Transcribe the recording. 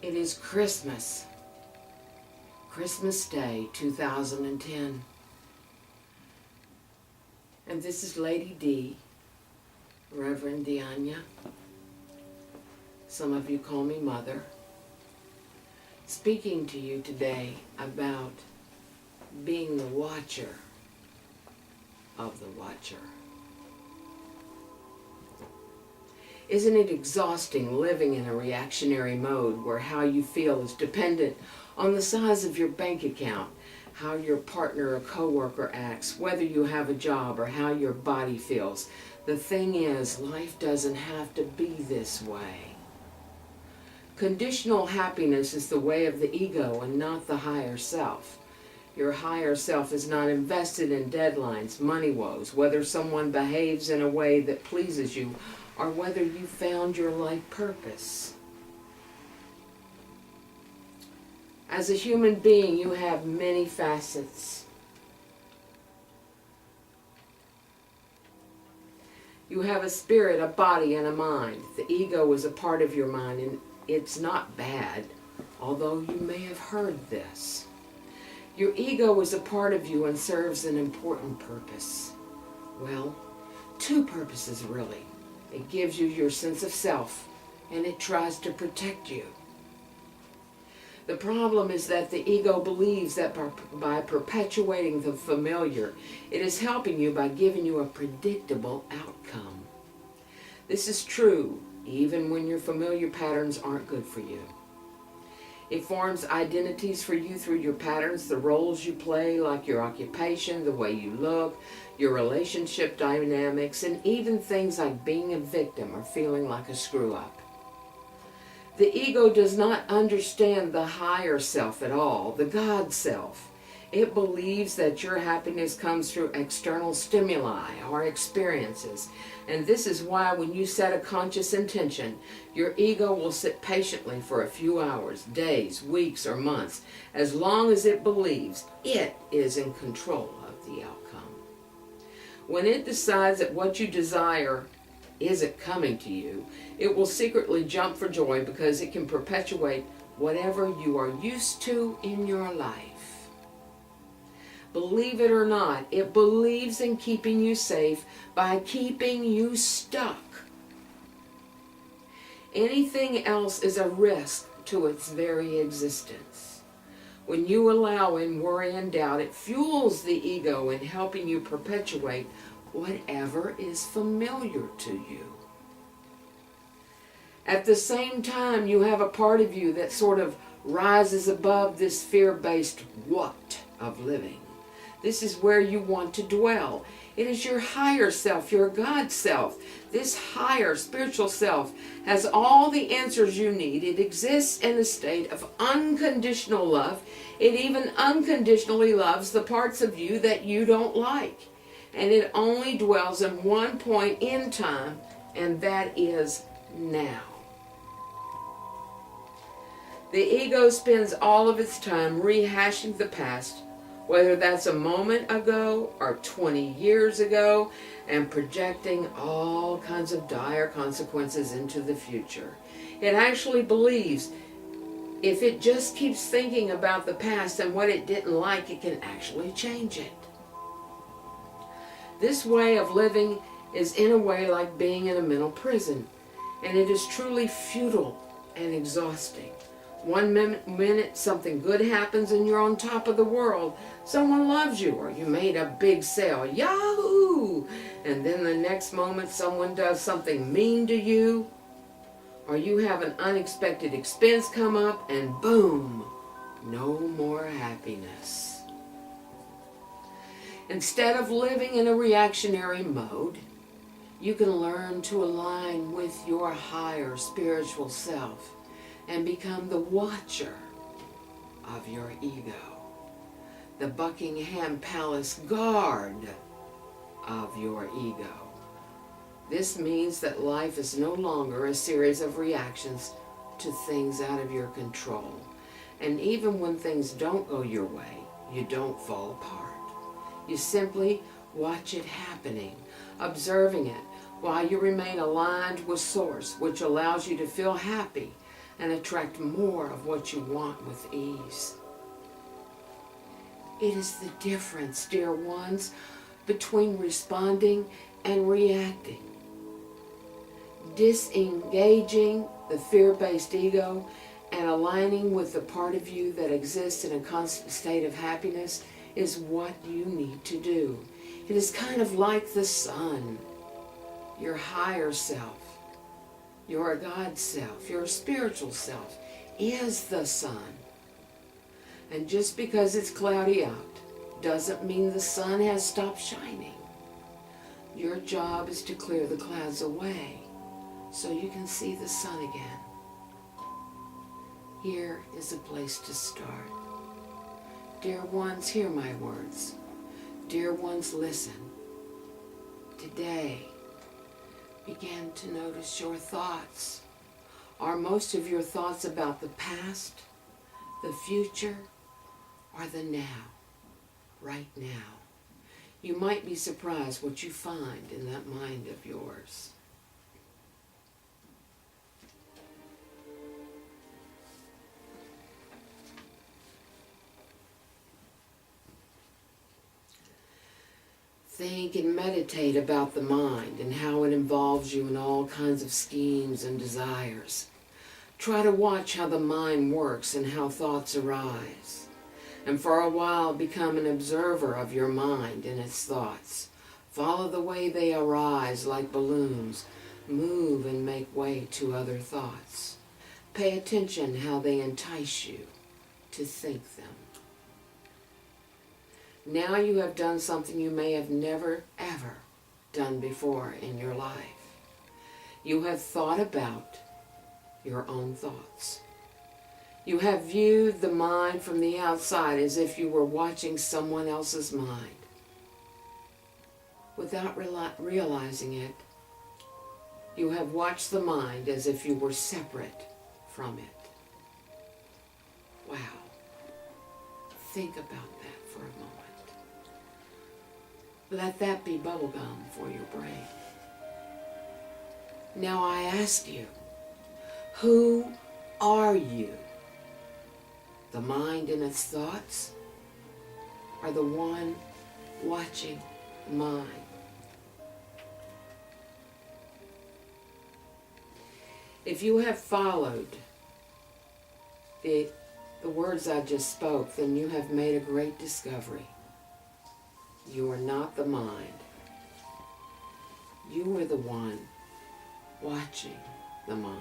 It is Christmas. Christmas Day 2010. And this is Lady D, Reverend Diannia. Some of you call me Mother. Speaking to you today about being the watcher of the watcher. Isn't it exhausting living in a reactionary mode where how you feel is dependent on the size of your bank account, how your partner or coworker acts, whether you have a job, or how your body feels? The thing is, life doesn't have to be this way. Conditional happiness is the way of the ego and not the higher self. Your higher self is not invested in deadlines, money woes, whether someone behaves in a way that pleases you, or whether you found your life purpose. As a human being, you have many facets. You have a spirit, a body, and a mind. The ego is a part of your mind, and it's not bad, although you may have heard this. Your ego is a part of you and serves an important purpose. Well, two purposes really. It gives you your sense of self, and it tries to protect you. The problem is that the ego believes that by perpetuating the familiar, it is helping you by giving you a predictable outcome. This is true even when your familiar patterns aren't good for you. It forms identities for you through your patterns, the roles you play, like your occupation, the way you look, your relationship dynamics, and even things like being a victim or feeling like a screw-up. The ego does not understand the higher self at all, the God self. It believes that your happiness comes through external stimuli or experiences. And this is why when you set a conscious intention, your ego will sit patiently for a few hours, days, weeks, or months, as long as it believes it is in control of the outcome. When it decides that what you desire isn't coming to you, it will secretly jump for joy because it can perpetuate whatever you are used to in your life. Believe it or not, it believes in keeping you safe by keeping you stuck. Anything else is a risk to its very existence. When you allow in worry and doubt, it fuels the ego in helping you perpetuate whatever is familiar to you. At the same time, you have a part of you that sort of rises above this fear-based what of living. This is where you want to dwell. It is your higher self, your God self. This higher spiritual self has all the answers you need. It exists in a state of unconditional love. It even unconditionally loves the parts of you that you don't like. And it only dwells in one point in time, and that is now. The ego spends all of its time rehashing the past, whether that's a moment ago or 20 years ago, and projecting all kinds of dire consequences into the future. It actually believes if it just keeps thinking about the past and what it didn't like, it can actually change it. This way of living is in a way like being in a mental prison, and it is truly futile and exhausting. One minute something good happens and you're on top of the world. Someone loves you, or you made a big sale. Yahoo! And then the next moment someone does something mean to you, or you have an unexpected expense come up, and boom, no more happiness. Instead of living in a reactionary mode, you can learn to align with your higher spiritual self and become the watcher of your ego, the Buckingham Palace guard of your ego. This means that life is no longer a series of reactions to things out of your control. And even when things don't go your way, you don't fall apart. You simply watch it happening, observing it, while you remain aligned with Source, which allows you to feel happy, and attract more of what you want with ease. It is the difference, dear ones, between responding and reacting. Disengaging the fear-based ego and aligning with the part of you that exists in a constant state of happiness is what you need to do. It is kind of like the sun. Your higher self, your God self, your spiritual self is the sun. And just because it's cloudy out doesn't mean the sun has stopped shining. Your job is to clear the clouds away so you can see the sun again. Here is a place to start. Dear ones, hear my words. Dear ones, listen. Today, begin to notice your thoughts. Are most of your thoughts about the past, the future, or the now, right now? You might be surprised what you find in that mind of yours. Think and meditate about the mind and how it involves you in all kinds of schemes and desires. Try to watch how the mind works and how thoughts arise. And for a while, become an observer of your mind and its thoughts. Follow the way they arise like balloons, move and make way to other thoughts. Pay attention how they entice you to think them. Now you have done something you may have never, ever done before in your life. You have thought about your own thoughts. You have viewed the mind from the outside as if you were watching someone else's mind. Without realizing it, you have watched the mind as if you were separate from it. Wow. Think about that for a moment. Let that be bubblegum for your brain. Now I ask you, who are you? The mind and its thoughts, or the one watching the mind? If you have followed the words I just spoke, then you have made a great discovery. You are not the mind. You are the one watching the mind.